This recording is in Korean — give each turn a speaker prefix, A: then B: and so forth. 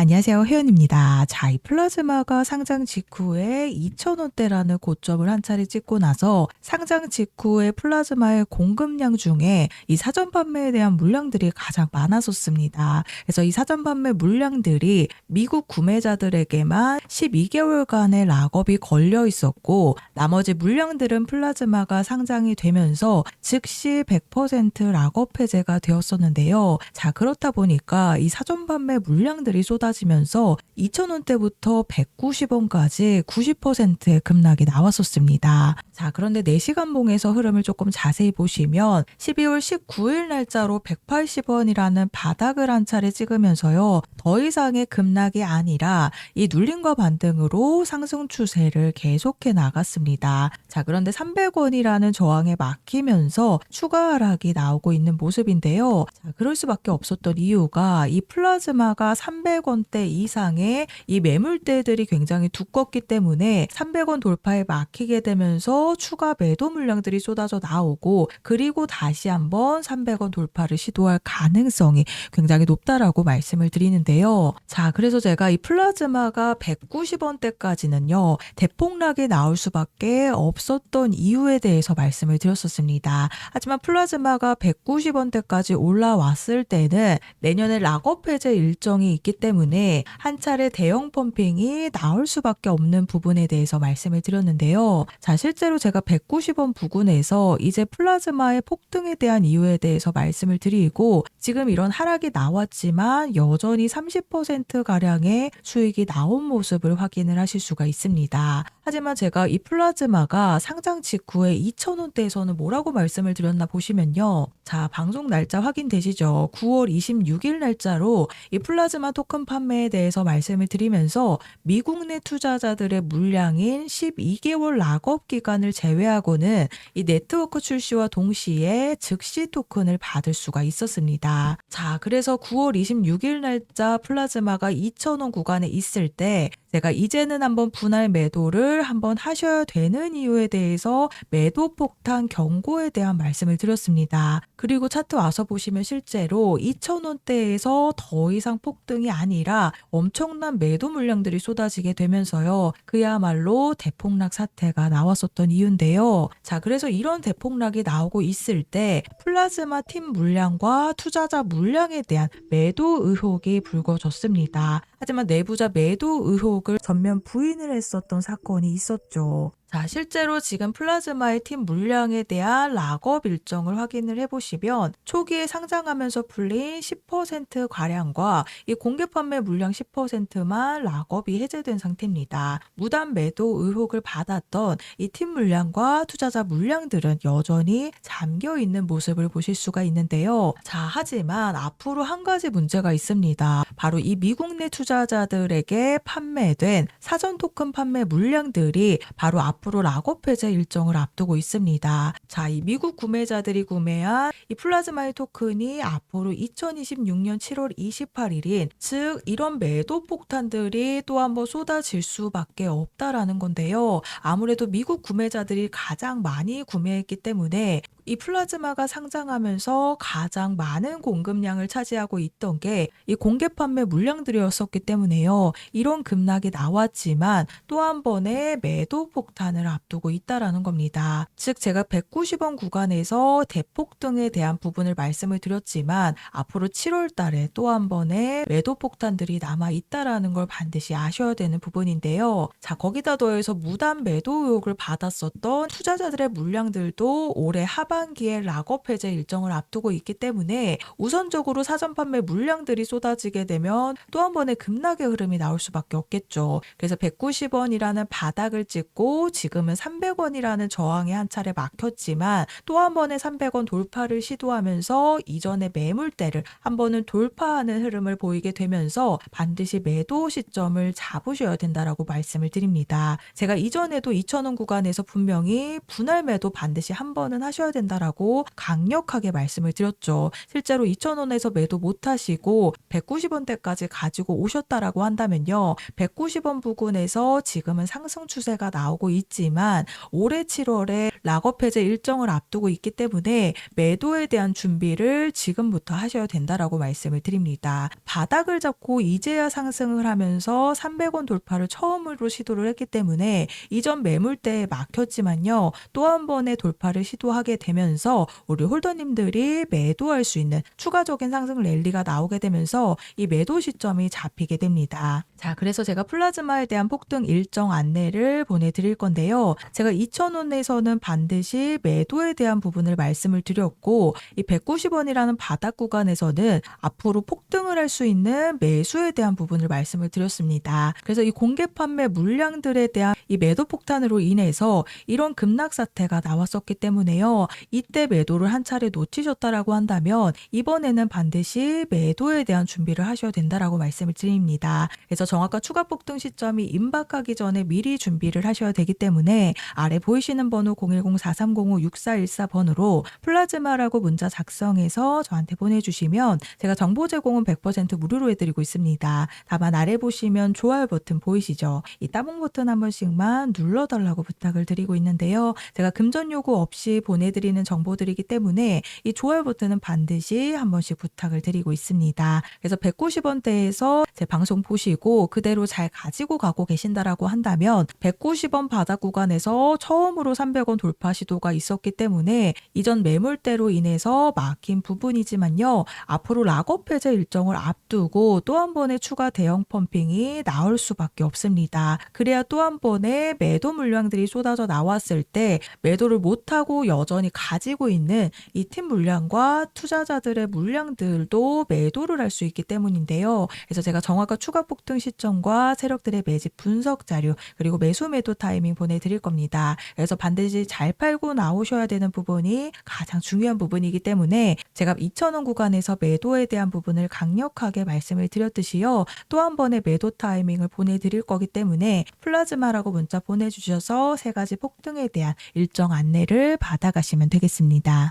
A: 안녕하세요. 혜연입니다. 자, 이 플라즈마가 상장 직후에 2,000원대라는 고점을 한 차례 찍고 나서 상장 직후에 플라즈마의 공급량 중에 이 사전 판매에 대한 물량들이 가장 많았었습니다. 그래서 이 사전 판매 물량들이 미국 구매자들에게만 12개월간의 락업이 걸려 있었고, 나머지 물량들은 플라즈마가 상장이 되면서 즉시 100% 락업 해제가 되었었는데요. 자, 그렇다 보니까 이 사전 판매 물량들이 쏟아지면서 2,000원대부터 190원까지 90%의 급락이 나왔었습니다. 자, 그런데 4시간 봉에서 흐름을 조금 자세히 보시면 12월 19일 날짜로 180원이라는 바닥을 한 차례 찍으면서요, 더 이상의 급락이 아니라 이 눌림과 반등으로 상승 추세를 계속해 나갔습니다. 자, 그런데 300원이라는 저항에 막히면서 추가 하락이 나오고 있는 모습인데요. 자, 그럴 수밖에 없었던 이유가 이 플라즈마가 300원대 이상의 이 매물대들이 굉장히 두껍기 때문에 300원 돌파에 막히게 되면서 추가 매도 물량들이 쏟아져 나오고, 그리고 다시 한번 300원 돌파를 시도할 가능성이 굉장히 높다라고 말씀을 드리는데요. 자, 그래서 제가 이 플라즈마가 190원대까지는요, 대폭락이 나올 수밖에 없었던 이유에 대해서 말씀을 드렸었습니다. 하지만 플라즈마가 190원대까지 올라왔을 때는 내년에 락업 해제 일정이 있기 때문에 한 차례 대형 펌핑이 나올 수밖에 없는 부분에 대해서 말씀을 드렸는데요. 자, 실제로 제가 190원 부근에서 이제 플라즈마의 폭등에 대한 이유에 대해서 말씀을 드리고, 지금 이런 하락이 나왔지만 여전히 30%가량의 수익이 나온 모습을 확인을 하실 수가 있습니다. 하지만 제가 이 플라즈마가 상장 직후에 2,000원대에서는 뭐라고 말씀을 드렸나 보시면요. 자, 방송 날짜 확인되시죠? 9월 26일 날짜로 이 플라즈마 토큰 판매에 대해서 말씀을 드리면서 미국 내 투자자들의 물량인 12개월 락업 기간을 제외하고는 이 네트워크 출시와 동시에 즉시 토큰을 받을 수가 있었습니다. 자, 그래서 9월 26일 날짜 플라즈마가 2,000원 구간에 있을 때 제가 이제는 한번 분할 매도를 한번 하셔야 되는 이유에 대해서 매도 폭탄 경고에 대한 말씀을 드렸습니다. 그리고 차트 와서 보시면 실제로 2,000원대에서 더 이상 폭등이 아니라 엄청난 매도 물량들이 쏟아지게 되면서요, 그야말로 대폭락 사태가 나왔었던 이유인데요. 자, 그래서 이런 대폭락이 나오고 있을 때 플라즈마 팀 물량과 투자자 물량에 대한 매도 의혹이 불거졌습니다. 하지만 내부자 매도 의혹을 전면 부인을 했었던 사건이 있었죠. 자, 실제로 지금 플라즈마의 팀 물량에 대한 락업 일정을 확인을 해보시면 초기에 상장하면서 풀린 10%가량과 이 공개 판매 물량 10%만 락업이 해제된 상태입니다. 무단 매도 의혹을 받았던 이 팀 물량과 투자자 물량들은 여전히 잠겨 있는 모습을 보실 수가 있는데요. 자, 하지만 앞으로 한 가지 문제가 있습니다. 바로 이 미국 내 투자자들에게 판매된 사전 토큰 판매 물량들이 바로 앞으로 락업 해제 일정을 앞두고 있습니다. 자, 이 미국 구매자들이 구매한 이 플라즈마의 토큰이 앞으로 2026년 7월 28일인, 즉 이런 매도 폭탄들이 또 한번 쏟아질 수밖에 없다라는 건데요. 아무래도 미국 구매자들이 가장 많이 구매했기 때문에 이 플라즈마가 상장하면서 가장 많은 공급량을 차지하고 있던 게 이 공개 판매 물량들이었었기 때문에요. 이런 급락이 나왔지만 또 한 번의 매도 폭탄을 앞두고 있다라는 겁니다. 즉 제가 190원 구간에서 대폭등에 대한 부분을 말씀을 드렸지만 앞으로 7월 달에 또 한 번의 매도 폭탄들이 남아 있다라는 걸 반드시 아셔야 되는 부분인데요. 자, 거기다 더해서 무단 매도 의혹을 받았었던 투자자들의 물량들도 올해 하반기에 락업 해제 일정을 앞두고 있기 때문에 우선적으로 사전 판매 물량들이 쏟아지게 되면 또 한 번의 급락의 흐름이 나올 수밖에 없겠죠. 그래서 190원이라는 바닥을 찍고 지금은 300원이라는 저항에 한 차례 막혔지만 또 한 번의 300원 돌파를 시도하면서 이전의 매물대를 한 번은 돌파하는 흐름을 보이게 되면서 반드시 매도 시점을 잡으셔야 된다라고 말씀을 드립니다. 제가 이전에도 2,000원 구간에서 분명히 분할 매도 반드시 한 번은 하셔야 된다 된다라고 강력하게 말씀을 드렸죠. 실제로 2,000원에서 매도 못 하시고 190원대까지 가지고 오셨다라고 한다면요. 190원 부근에서 지금은 상승 추세가 나오고 있지만 올해 7월에 락업 해제 일정을 앞두고 있기 때문에 매도에 대한 준비를 지금부터 하셔야 된다라고 말씀을 드립니다. 바닥을 잡고 이제야 상승을 하면서 300원 돌파를 처음으로 시도를 했기 때문에 이전 매물대에 막혔지만요. 또 한 번의 돌파를 시도하게 되면서 우리 홀더님들이 매도할 수 있는 추가적인 상승 랠리가 나오게 되면서 이 매도 시점이 잡히게 됩니다. 자, 그래서 제가 플라즈마에 대한 폭등 일정 안내를 보내드릴 건데요. 제가 2,000원에서는 반드시 매도에 대한 부분을 말씀을 드렸고 이 190원이라는 바닥 구간에서는 앞으로 폭등을 할 수 있는 매수에 대한 부분을 말씀을 드렸습니다. 그래서 이 공개 판매 물량들에 대한 이 매도 폭탄으로 인해서 이런 급락 사태가 나왔었기 때문에요. 이때 매도를 한 차례 놓치셨다라고 한다면 이번에는 반드시 매도에 대한 준비를 하셔야 된다라고 말씀을 드립니다. 그래서 정확한 추가 폭등 시점이 임박하기 전에 미리 준비를 하셔야 되기 때문에 아래 보이시는 번호 010-4305-6414번으로 플라즈마라고 문자 작성해서 저한테 보내주시면 제가 정보 제공은 100% 무료로 해드리고 있습니다. 다만 아래 보시면 좋아요 버튼 보이시죠? 이 따봉 버튼 한 번씩만 눌러달라고 부탁을 드리고 있는데요. 제가 금전 요구 없이 보내드리는 정보들이기 때문에 이 좋아요 버튼은 반드시 한 번씩 부탁을 드리고 있습니다. 그래서 190원대에서 제 방송 보시고 그대로 잘 가지고 가고 계신다라고 한다면 190원 바닥 구간에서 처음으로 300원 돌파 시도가 있었기 때문에 이전 매물대로 인해서 막힌 부분이지만요. 앞으로 락업 해제 일정을 앞두고 또 한 번의 추가 대형 펌핑이 나올 수밖에 없습니다. 그래야 또 한 번의 매도 물량들이 쏟아져 나왔을 때 매도를 못하고 여전히 가지고 있는 이 팀 물량과 투자자들의 물량들도 매도를 할 수 있기 때문인데요. 그래서 제가 정확한 추가 폭등 시점과 세력들의 매집 분석 자료 그리고 매수 매도 타이밍 보내드릴 겁니다. 그래서 반드시 잘 팔고 나오셔야 되는 부분이 가장 중요한 부분이기 때문에 제가 2,000원 구간에서 매도에 대한 부분을 강력하게 말씀을 드렸듯이요. 또 한 번의 매도 타이밍을 보내드릴 거기 때문에 플라즈마라고 문자 보내주셔서 세 가지 폭등에 대한 일정 안내를 받아가시면 되겠습니다.